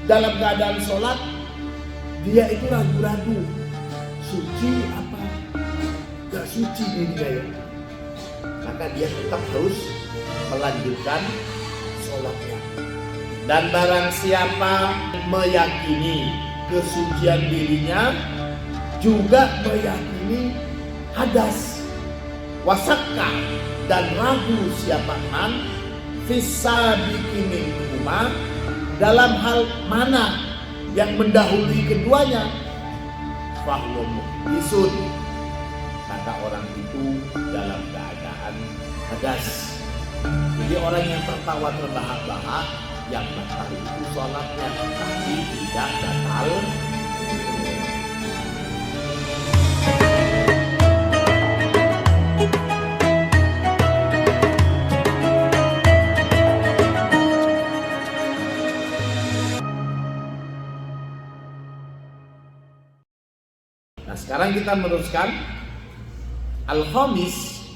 dalam keadaan sholat dia itu ragu-ragu, suci apa gak suci dirinya ya, maka dia tetap harus melanjutkan sholatnya. Dan barang siapa meyakini kesucian dirinya, juga meyakini hadas, wasakka, dan ragu siapa man fisabiki minhuma, dalam hal mana yang mendahului keduanya, fahuwa muhdisun, maka orang itu dalam keadaan hadas. Jadi orang yang tertawa terbahak-bahak, yang batal itu sholatnya, tapi tidak batal. Nah, sekarang kita meneruskan al-khamis,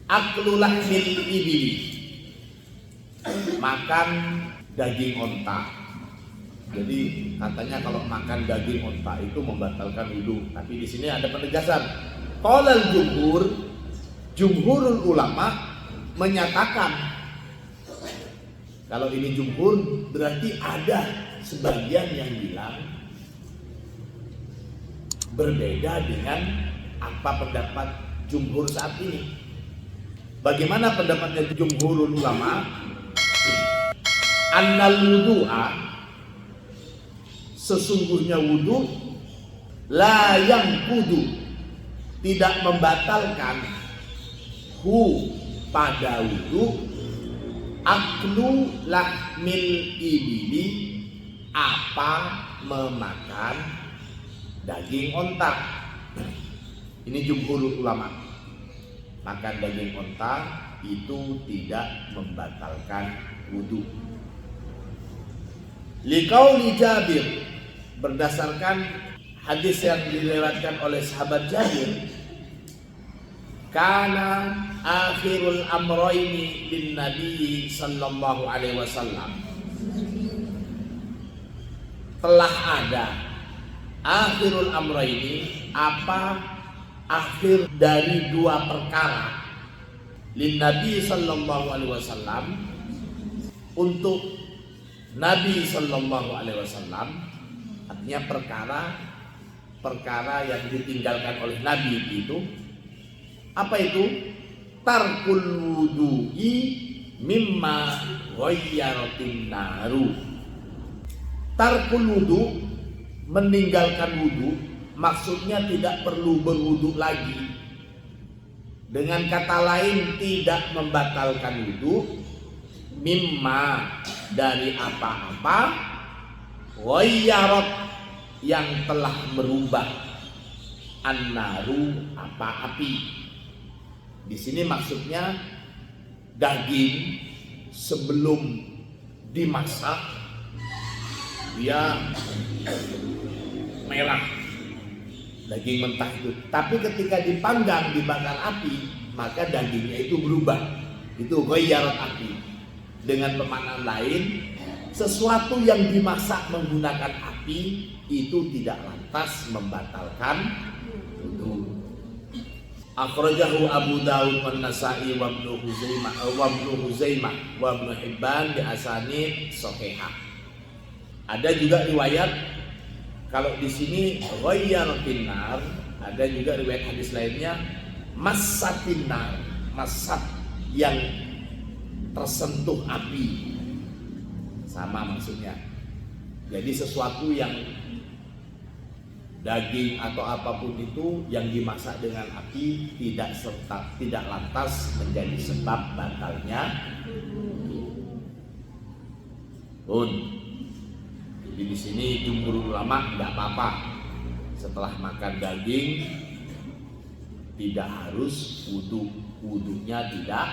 aklu lahmil ibili, makan daging onta. Jadi katanya kalau makan daging onta itu membatalkan wudu, tapi di sini ada penegasan. Qaulal jumhurul ulama menyatakan, kalau ini jumhur berarti ada sebagian yang bilang berbeda dengan apa pendapat jumhur saat ini. Bagaimana pendapatnya jumhurul ulama? Annal wudu'a, sesungguhnya wudu, la yang kudu, tidak membatalkan, hu pada wudu, aklu lahmil ibili, apa memakan daging onta. Ini jumhur ulama, makan daging onta itu tidak membatalkan wudu. Liqauli Jabir, berdasarkan hadis yang diriwayatkan oleh sahabat Jabir, kana akhirul amrayni bin Nabi sallallahu alaihi wasallam, telah ada akhirul amrayni, apa akhir dari dua perkara, lin Nabi sallallahu alaihi wasallam, untuk Nabi sallallahu alaihi wasallam, artinya perkara yang ditinggalkan oleh Nabi itu apa itu? Tarkul wudu'i mimma ghayyaratin naru. Tarkul wudu, meninggalkan wudu, maksudnya tidak perlu berwudu lagi. Dengan kata lain, tidak membatalkan wudu, mimma, dari apa-apa, ghayyarat, yang telah berubah, an-naru, apa api. Di sini maksudnya daging sebelum dimasak dia merah, daging mentah itu. Tapi ketika dipanggang, dibakar api, maka dagingnya itu berubah. Itu ghayyarat api. Dengan pemaknaan lain, sesuatu yang dimasak menggunakan api itu tidak lantas membatalkan wudu. Akhrajahu Abu Dawud wan Nasa'i wa Ibnu Huzaimah wa Ibnu Hibban bi asanid shahihah. Ada juga riwayat, kalau di sini ghayyaratin nar, ada juga riwayat hadis lainnya massatin nar, massat yang tersentuh api, sama maksudnya. Jadi sesuatu yang daging atau apapun itu yang dimasak dengan api tidak lantas menjadi sebab batalnya pun. Jadi di sini jumhur ulama tidak apa-apa setelah makan daging tidak harus wudu, wudunya tidak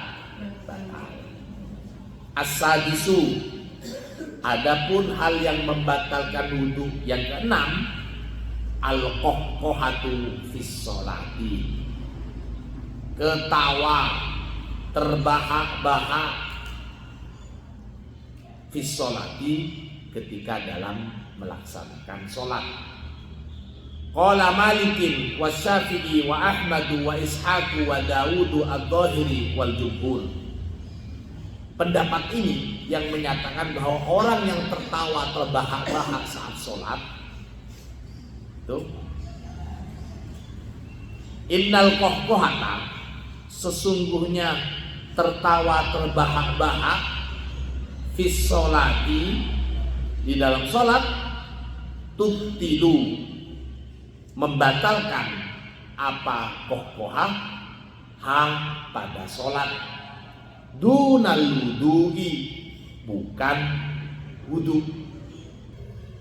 batal. As-sadisu, adapun hal yang membatalkan wudu yang keenam, al-qahqahatu fis sholati, ketawa terbahak-bahak fi sholati, ketika dalam melaksanakan sholat. Qala Malikin wa Syafi'i wa Ahmadu wa Ishaqu wa Dawudu ad-Dhahiri wal jumhur. Pendapat ini yang menyatakan bahwa orang yang tertawa terbahak-bahak saat sholat itu innal qahqahata, sesungguhnya tertawa terbahak-bahak fi sholati, di dalam sholat, tubtilu, membatalkan apa qahqahah pada sholat, dunal wudu'i, bukan wudu.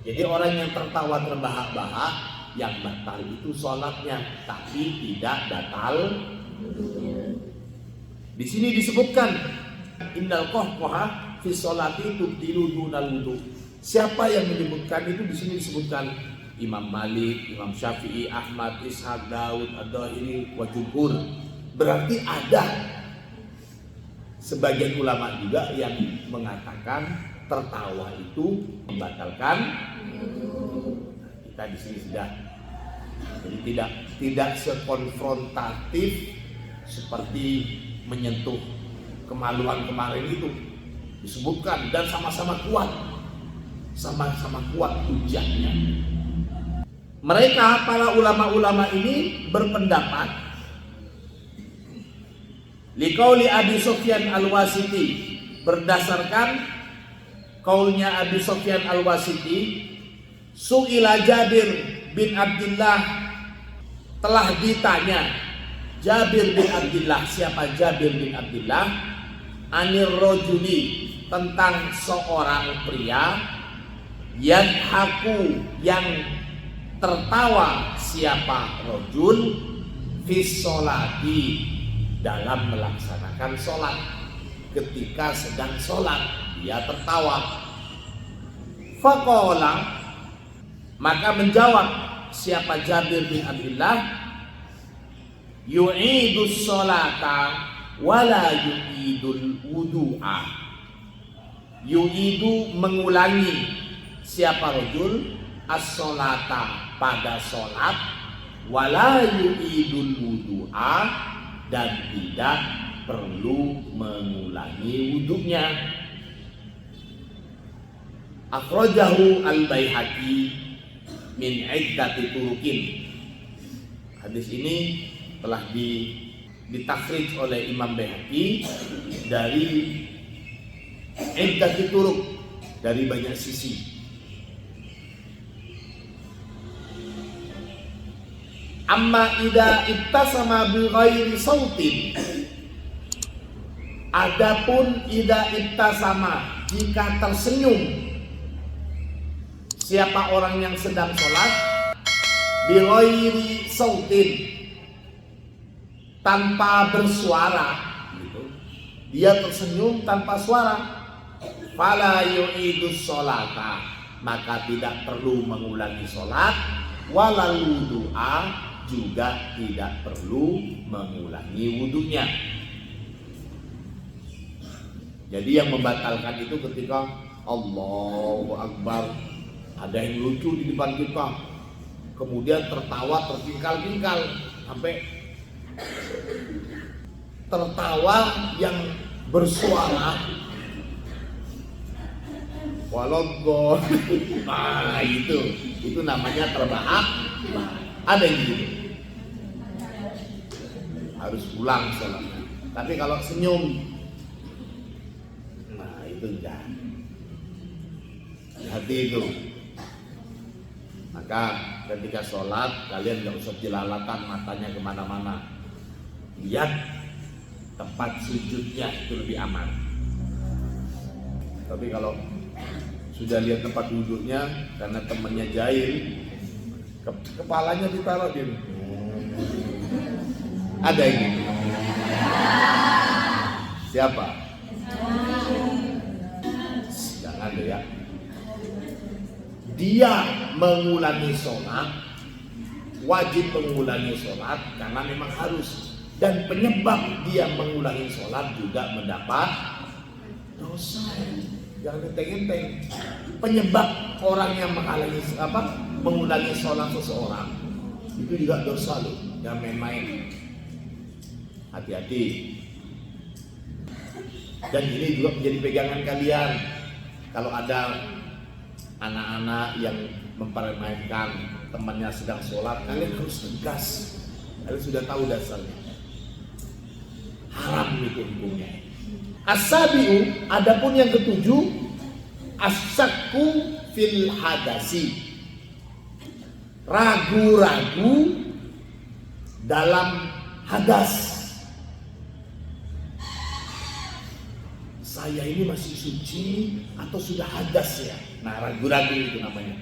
Jadi orang yang tertawa terbahak-bahak, yang batal itu sholatnya, tapi tidak batal wudunya. Di sini disebutkan innal qahqahah fi sholati tubtilu dunal wudu. Siapa yang menyebutkan itu? Di sini disebutkan Imam Malik, Imam Syafi'i, Ahmad, Ishaq, Daud, ad-Dhahiri wa jumhur. Berarti ada sebagian ulama juga yang mengatakan tertawa itu membatalkan. Kita di sini sudah, jadi tidak sekonfrontatif seperti menyentuh kemaluan kemarin itu disebutkan, dan sama-sama kuat hujahnya. Mereka para ulama-ulama ini berpendapat liqauli Abi Sufyan al-Wasiti, berdasarkan kaulnya Abi Sufyan al-Wasiti, su'ila Jabir bin Abdullah, telah ditanya Jabir bin Abdullah. Siapa Jabir bin Abdullah? Anir rojuli, tentang seorang pria, yadhaku, yang tertawa. Siapa rojul? Fi sholati, dalam melaksanakan sholat. Ketika sedang sholat dia tertawa. Faqala, maka menjawab siapa Jabir bin Abdullah, yu'idus sholata wala yu'idul wudu'a. Yu'idu, mengulangi, siapa rojul, as-sholata, pada sholat, wala yu'idul wudu'a, dan tidak perlu mengulangi wudunya. Akhrajahu al-Baihaqi min iddati turukin. Hadis ini telah ditakhrij oleh Imam Baihaqi dari iddati turuk, dari banyak sisi. Amma idza ittasama bi ghairi sautin, adapun idza ittasama, jika tersenyum siapa orang yang sedang sholat, bi ghairi sautin, tanpa bersuara gitu. Dia tersenyum tanpa suara, fala yu'idus sholata, maka tidak perlu mengulangi sholat, walal wudu'a, juga tidak perlu mengulangi wudunya. Jadi yang membatalkan itu ketika Allahu Akbar, ada yang lucu di depan kita, kemudian tertawa terpingkal-pingkal, sampai tertawa yang bersuara, walau nah itu namanya terbahak. Ada yang gitu, harus pulang sholatnya. Tapi kalau senyum, nah itu enggak. Hati itu. Maka ketika sholat, kalian nggak usah jelalatan matanya kemana-mana. Lihat tempat sujudnya, itu lebih aman. Tapi kalau sudah lihat tempat duduknya, karena temannya jahil, kepalanya ditaruh di ada ini. Siapa? Jangan deh ya. Dia mengulangi sholat, wajib mengulangi sholat karena memang harus, dan penyebab dia mengulangi sholat juga mendapat dosa. Jangan enteng-enteng. Penyebab orang yang mengulangi sholat seseorang itu juga dosa loh, jangan main-main. Hati-hati. Dan ini juga menjadi pegangan kalian. Kalau ada anak-anak yang mempermainkan temannya sedang sholat, kalian harus tegas. Kalian sudah tahu dasarnya. Haram itu hukumnya. As-sabi'u, adapun yang ketujuh, as-sakku fil hadasi. Ragu-ragu dalam hadas. Saya ini masih suci atau sudah hadas ya? Nah, ragu-ragu itu namanya.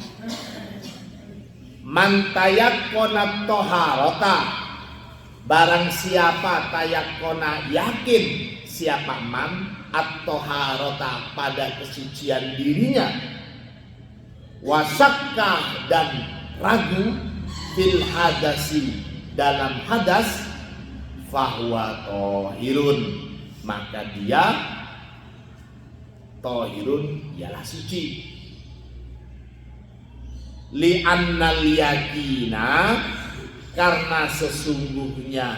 Man tayakkona toharota, barang siapa tayakkona yakin, siapa man at-toharota pada kesucian dirinya, wasakkah dan ragu fil hadasi dalam hadas, fahuwa tohirun, maka dia tohirun, ialah suci. Li'annal yakina, karena sesungguhnya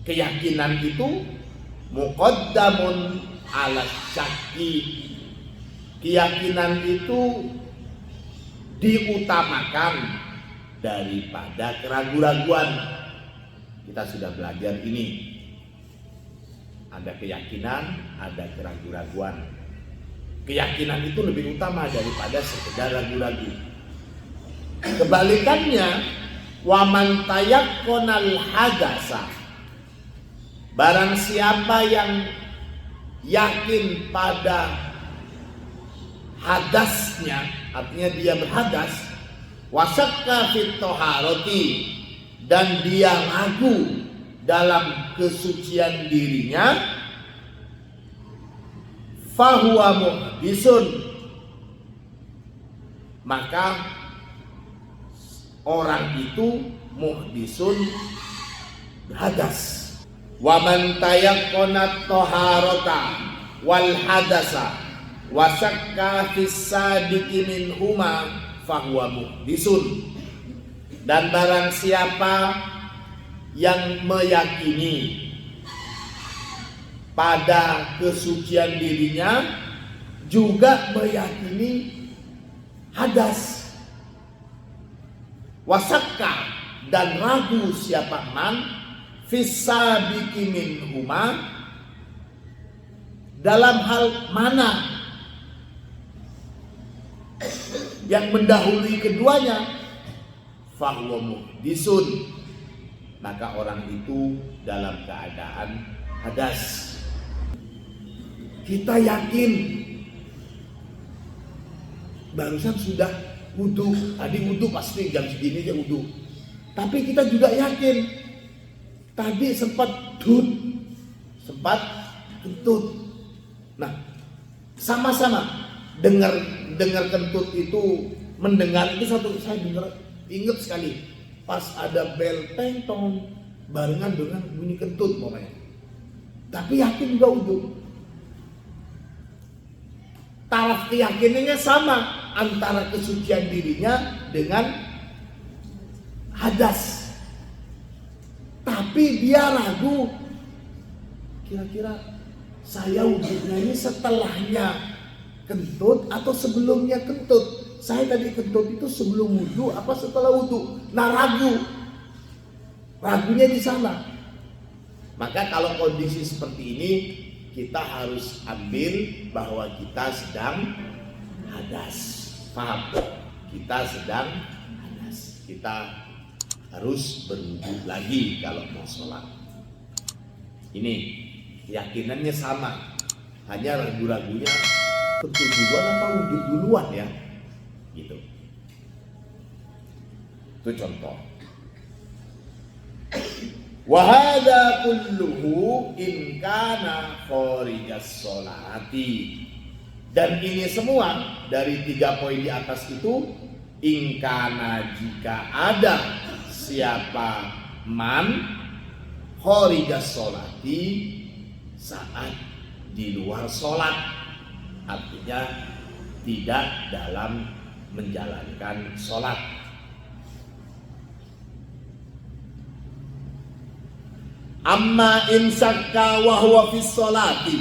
keyakinan itu muqaddamun ala syakki, keyakinan itu diutamakan daripada keraguan-raguan. Kita sudah belajar ini. Ada keyakinan, ada keraguan-raguan. Keyakinan itu lebih utama daripada sekedar ragu-ragu. Kebalikannya, wa man tayakkonal hadasa, barang siapa yang yakin pada hadasnya, artinya dia berhadas, wasakka fit toharoti, dan dia ragu dalam kesucian dirinya, fahuwa muhdisun, maka orang itu muhdisun, berhadas. Wa man tayaqqana toharota wal hadasa wasakka fis sadiqi minhuma fahuwa muhdisun, dan barang siapa yang meyakini pada kesucian dirinya, juga meyakini hadas, wasakka, dan ragu siapa man fisabiqi minhuma, dalam hal mana yang mendahului keduanya, fahuwa muhdisun, maka orang itu dalam keadaan hadas. Kita yakin barusan sudah wudu, tadi wudu pasti jam segini aja wudu. Tapi kita juga yakin tadi sempat kentut. Nah, sama-sama dengar kentut itu, mendengar itu satu. Saya dengar, ingat sekali pas ada bel teng tong barengan dengan bunyi kentut pokoknya. Tapi yakin juga wudu. Taraf keyakinannya sama antara kesucian dirinya dengan hadas. Tapi dia ragu, kira-kira saya wudunya ini setelahnya kentut atau sebelumnya kentut. Saya tadi kentut itu sebelum wudu apa setelah wudu? Nah, ragunya di sana. Maka kalau kondisi seperti ini, kita harus ambil bahwa kita sedang hadas. Paham? Kita sedang hadas. Kita harus berwudu lagi kalau mau sholat. Ini keyakinannya sama, hanya ragu-ragunya kentut duluan apa wudu duluan ya, gitu. Itu contoh. Wahada kulluhu in kana kharijas sholati, dan ini semua dari 3 poin di atas itu in kana, jika ada siapa man kharijas sholati, saat di luar sholat, artinya tidak dalam menjalankan sholat. Amma in syakka wa huwa fi sholati,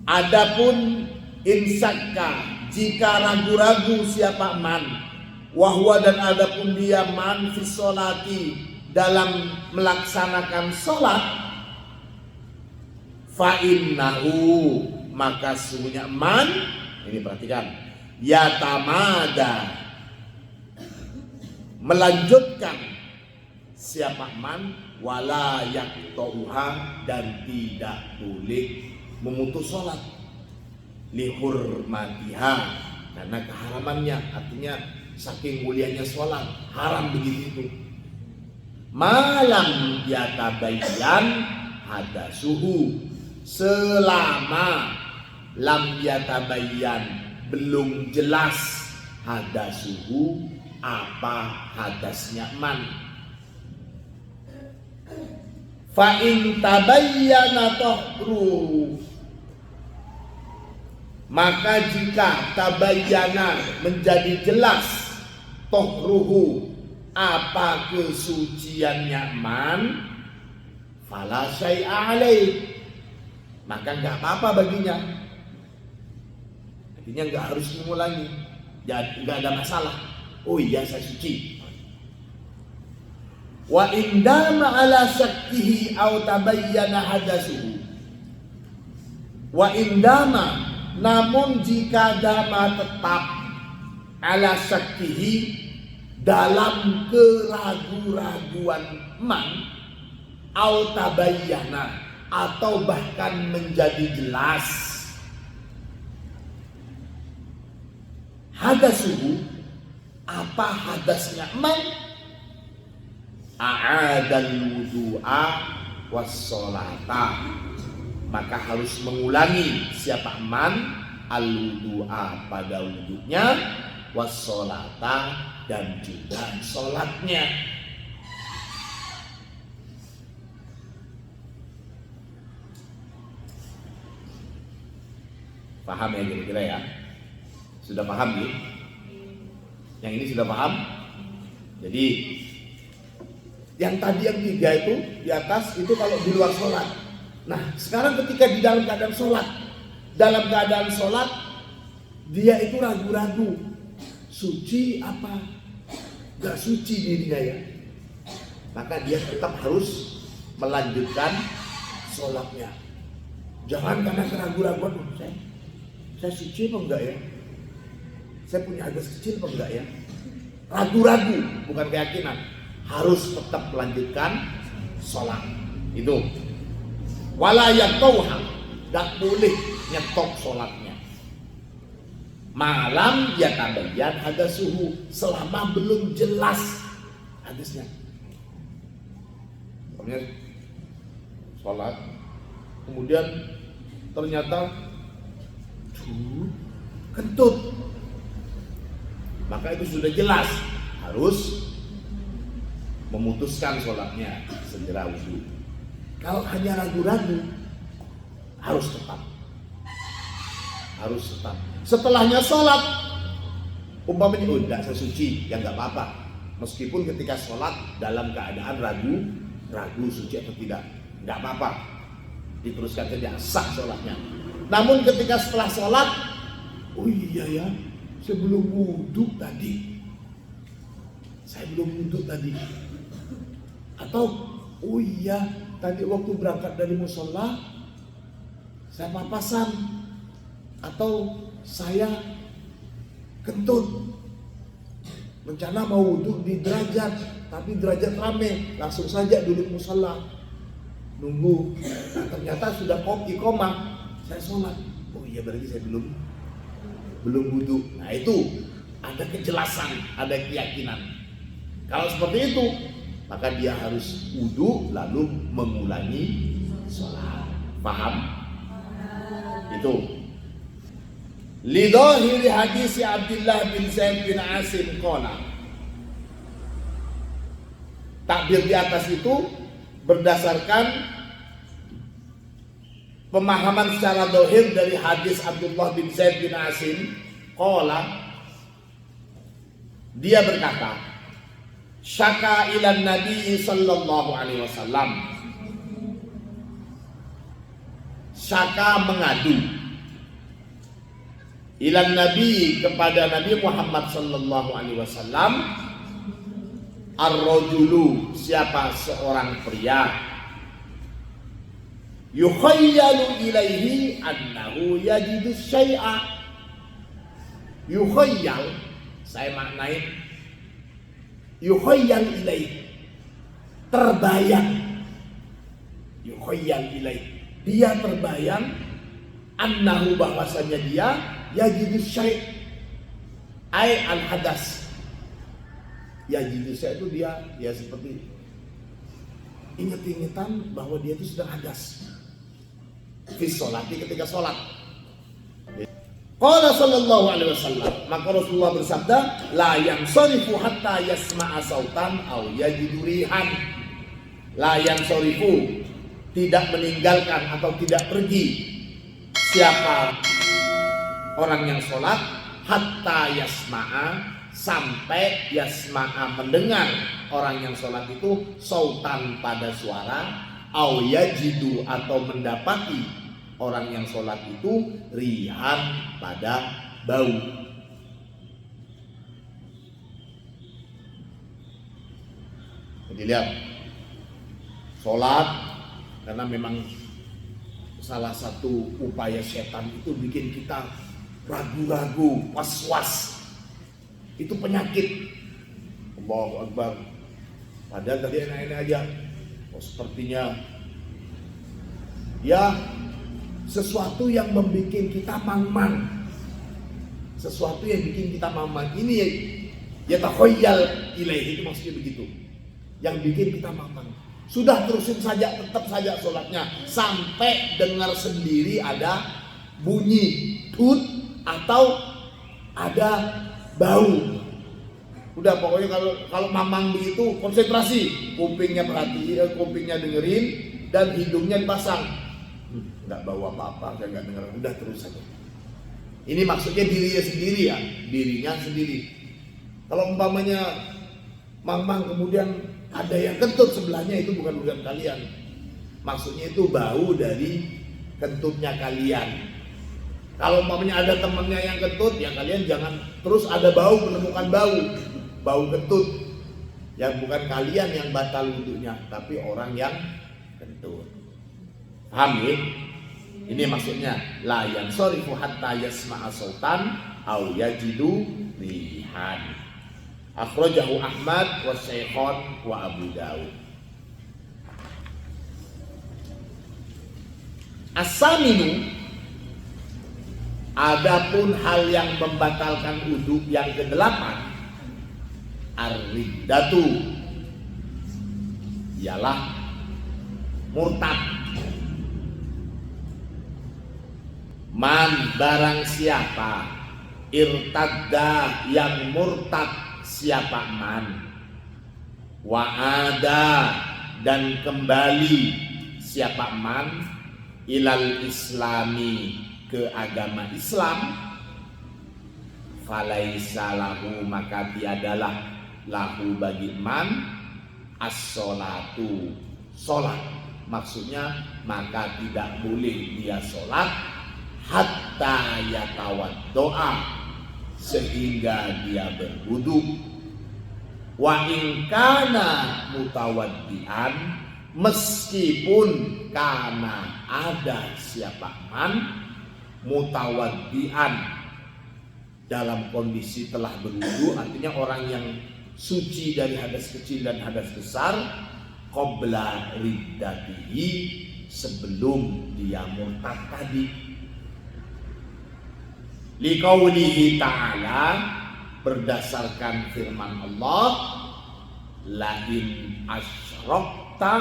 adapun in syakka jika ragu-ragu siapa man, wahwa dan adapun dia man fi sholati dalam melaksanakan sholat, fa innahu maka sesungguhnya man, ini perhatikan, yatamada melanjutkan siapa man, wala yaqtauha dan tidak boleh memutus sholat, lihurmatiha karena keharamannya, artinya saking mulianya sholat haram begitu. Malam yatabayyan hadasuhu, selama lam yatabayyan belum jelas hadasuhu apa hadasnya man. Fa in tabayyana tahru, maka jika tabayyana menjadi jelas tahruhu apa kesuciannya man, fala syai'a alaih, maka enggak apa-apa baginya. Artinya enggak harus mengulangi, enggak ada masalah. Oh iya saya suci. Wa indama ala syakkihi aw tabayyana hadasuhu, wa indama namun jika dama tetap ala syakkihi dalam keragu-raguan man, aw tabayyana atau bahkan menjadi jelas hadasuhu apa hadasnya man, a'adal wudu'a was-sholata, maka harus mengulangi siapa man al-wudu'a pada wudunya, was-sholata dan juga sholatnya. Paham ya kira-kira ya? Sudah paham nih? Yang ini sudah paham? Jadi yang tadi yang 3 itu di atas itu kalau di luar sholat. Nah sekarang ketika di dalam keadaan sholat, dia itu ragu-ragu suci apa gak suci dirinya ya, maka dia tetap harus melanjutkan sholatnya. Jangan karena keraguan-raguan, saya suci apa enggak ya, saya punya hadas kecil apa enggak ya, ragu-ragu bukan keyakinan, harus tetap melanjutkan sholat itu. Wala yaqtauha, gak boleh nyetok sholatnya. Malam yatabayyan hadasuhu, selama belum jelas hadasnya. Kemudian sholat, kemudian ternyata kentut, maka itu sudah jelas harus memutuskan sholatnya, segera wudu. Kalau hanya ragu-ragu, harus tetap. Setelahnya sholat, umpamanya enggak sesuci, ya enggak apa-apa. Meskipun ketika sholat dalam keadaan ragu suci atau tidak, enggak apa-apa. Diteruskan saja, sah sholatnya. Namun ketika setelah sholat, oh iya ya, sebelum wudu tadi, saya belum wudu tadi. Atau oh iya, tadi waktu berangkat dari musola saya papasan, atau saya kentut, rencana mau wudhu di derajat, tapi derajat rame, langsung saja duduk musola nunggu. Nah, ternyata sudah iqomah, saya sholat. Oh iya berarti saya belum wudhu. Nah itu ada kejelasan, ada keyakinan. Kalau seperti itu, maka dia harus wudhu lalu mengulangi sholat. Paham? Itu. Lidhahiri hadis Abdullah bin Zaid bin Asim qala. Takbir di atas itu berdasarkan pemahaman secara dohir dari hadis Abdullah bin Zaid bin Asim, qala, dia berkata, syaka ilan Nabi sallallahu alaihi wasallam, syaka mengadu, ilan Nabi kepada Nabi Muhammad sallallahu alaihi wasallam, ar-rajulu siapa seorang pria, yukhayyalu ilaihi annahu yajidu syai'a. Yukhayyal, saya maknai yukhayyal ilaihi, terbayang. Yukhayyal ilaihi, dia terbayang, annahu bahwasanya dia yajidu syai' ay al-hadas. Yajidu syai' itu dia seperti inget-ingetan bahwa dia itu sedang hadas fi sholati, ketika sholat. Qala sallallahu alaihi wasallam, maka Rasulullah bersabda, la yansarifu hatta yasma'a sautan aw yajidu rihan. La yansarifu, tidak meninggalkan atau tidak pergi siapa orang yang sholat, hatta yasma'a, sampai yasma'a mendengar orang yang sholat itu sautan pada suara, aw yajidu atau mendapati orang yang sholat itu rihan pada bau. Jadi lihat, sholat karena memang salah satu upaya setan itu bikin kita ragu-ragu, was-was. Itu penyakit. Allahu Akbar. Padahal tadi enak-enak aja. Oh, sepertinya ya sesuatu yang membuat kita mang-mang, sesuatu yang bikin kita mang-mang ini ya takhayyal ilaihi, itu maksudnya begitu, yang bikin kita mang-mang. Sudah terusin saja, tetap saja sholatnya sampai dengar sendiri ada bunyi tut atau ada bau. Udah pokoknya kalau mamang begitu konsentrasi, kupingnya perhatian, kupingnya dengerin dan hidungnya dipasang. Nggak bau apa-apa, saya nggak dengar, udah terus saja. Ini maksudnya dirinya sendiri ya, dirinya sendiri. Kalau umpamanya mamang kemudian ada yang kentut sebelahnya, itu bukan kalian. Maksudnya itu bau dari kentutnya kalian. Kalau umpamanya ada temannya yang kentut, ya kalian jangan terus ada bau, menemukan bau kentut. Yang bukan kalian yang batal wudunya, tapi orang yang kentut. Paham ya? Ini maksudnya la yansarifu hatta yasma'a sautan aw yajidu rihan. Akhrajahu Ahmad wa Syaikhan wa Abu Dawud. As-saminu, adapun hal yang membatalkan wudu yang ke-8, ar-riddatu, ialah murtad. Man, barang siapa, irtadda, yang murtad siapa man, wa'ada, dan kembali siapa man, ilal islami, ke agama Islam, falaisa lahu, maka tiadalah lahu bagi man as-sholatu, sholat. Maksudnya maka tidak boleh dia sholat hatta yatawaddo'a, sehingga dia berwudu. Wa in kana mutawaddian, meskipun karena ada siapa man mutawaddian, dalam kondisi telah berwudu, artinya orang yang suci dari hadas kecil dan hadas besar, qabla riddatihi, sebelum dia murtad tadi. Liqaulihi ta'ala, berdasarkan firman Allah, la in asyrakta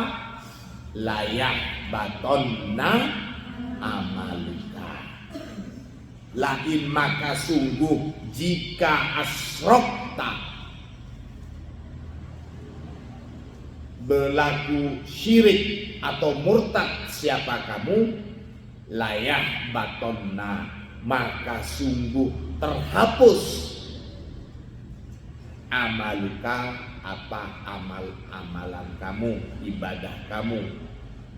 la yahbatonna amaluka. La in, maka sungguh, jika asyrakta, berlaku syirik atau murtad siapa kamu, layah batonna, maka sungguh terhapus amaluka, apa amalan kamu, ibadah kamu.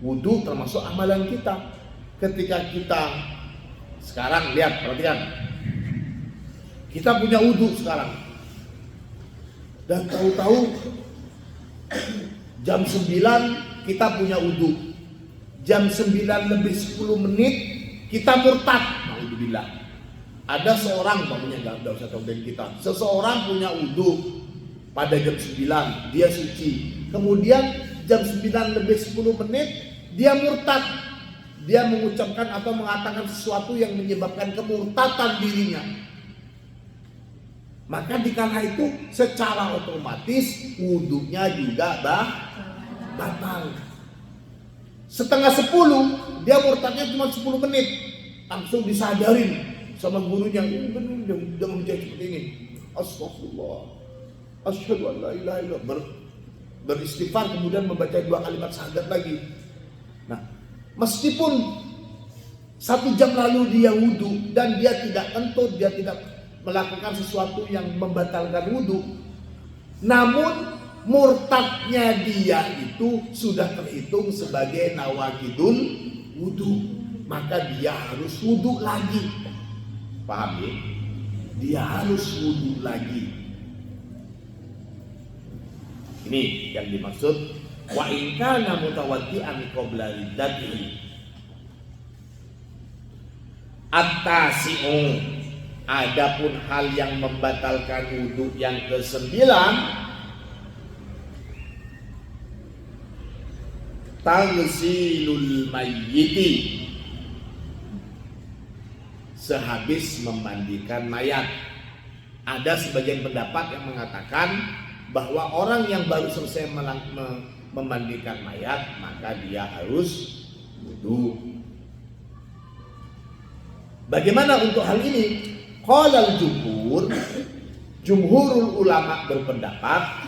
Wudu termasuk amalan kita. Ketika kita sekarang lihat, perhatikan, kita punya wudu sekarang, dan tahu-tahu jam 9 kita punya wudu, jam 9 lebih 10 menit kita murtad. Alhamdulillah. Ada seorang, bangunnya nggak usah tahu dari kita, seseorang punya wudu pada jam 9, dia suci. Kemudian jam 9 lebih 10 menit dia murtad. Dia mengucapkan atau mengatakan sesuatu yang menyebabkan kemurtadan dirinya. Maka dikala itu secara otomatis wudunya juga batal. Setengah 10 dia murtadnya cuma 10 menit, langsung disadarin sama gurunya, jangan menjadi seperti ini. Astagfirullah, asyhadu an la ilaha illallah, beristighfar, kemudian membaca 2 kalimat syahadat lagi. Nah, meskipun 1 jam lalu dia wudu dan dia tidak kentut, dia tidak melakukan sesuatu yang membatalkan wudu, namun murtadnya dia itu sudah terhitung sebagai nawaqidul wudu, maka dia harus wudu lagi. Paham ya? Dia harus wudu lagi. Ini yang dimaksud wa in kana mutawaddi'an qabla riddatihi. At-tasi'u, adapun hal yang membatalkan wudu yang ke-9, taghsilul mayyiti, sehabis memandikan mayat. Ada sebagian pendapat yang mengatakan bahwa orang yang baru selesai memandikan mayat maka dia harus wudu. Bagaimana untuk hal ini? Qalal jumhur, jumhurul ulama berpendapat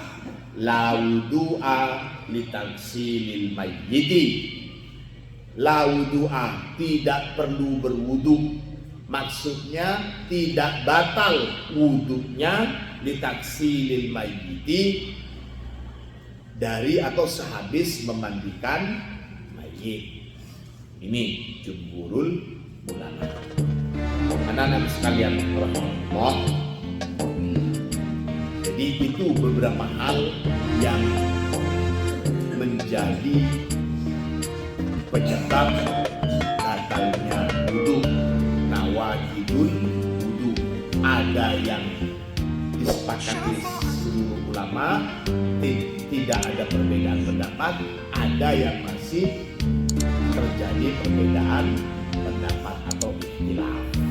la wudu'a litaghsilil mayyiti. La wudu'a, tidak perlu berwudu. Maksudnya tidak batal wudunya litaghsilil mayyiti, dari atau sehabis memandikan mayit. Ini jumhurul ulama. Anak-anak sekalian rahmatullah. Jadi itu beberapa hal yang menjadi penyebab batalnya wudu, nawaqidul wudu. Ada yang disepakati seluruh ulama, tidak ada perbedaan pendapat. Ada yang masih terjadi perbedaan pendapat atau ikhtilaf.